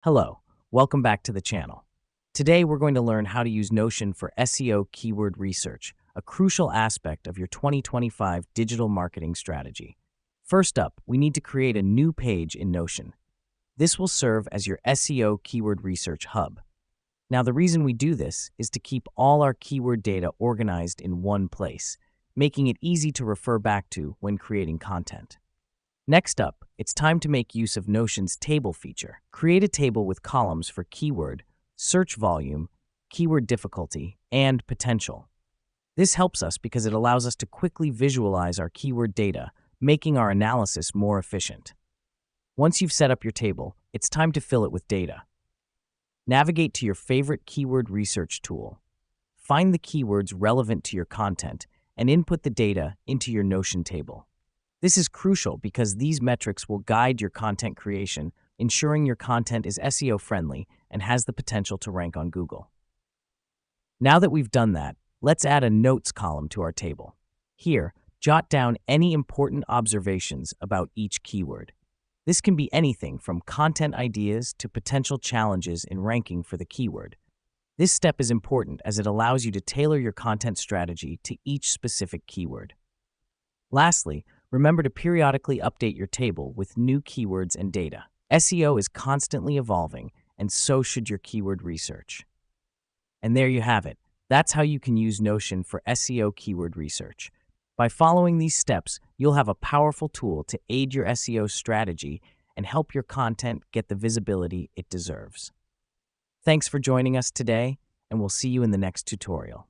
Hello, welcome back to the channel. Today we're going to learn how to use Notion for SEO keyword research, a crucial aspect of your 2025 digital marketing strategy. First up, we need to create a new page in Notion. This will serve as your SEO keyword research hub. Now, the reason we do this is to keep all our keyword data organized in one place, making it easy to refer back to when creating content. Next up, it's time to make use of Notion's table feature. Create a table with columns for keyword, search volume, keyword difficulty, and potential. This helps us because it allows us to quickly visualize our keyword data, making our analysis more efficient. Once you've set up your table, it's time to fill it with data. Navigate to your favorite keyword research tool. Find the keywords relevant to your content and input the data into your Notion table. This is crucial because these metrics will guide your content creation, ensuring your content is SEO friendly and has the potential to rank on Google. Now that we've done that, let's add a notes column to our table. Here, jot down any important observations about each keyword. This can be anything from content ideas to potential challenges in ranking for the keyword. This step is important as it allows you to tailor your content strategy to each specific keyword. Lastly, remember to periodically update your table with new keywords and data. SEO is constantly evolving, and so should your keyword research. And there you have it. That's how you can use Notion for SEO keyword research. By following these steps, you'll have a powerful tool to aid your SEO strategy and help your content get the visibility it deserves. Thanks for joining us today, and we'll see you in the next tutorial.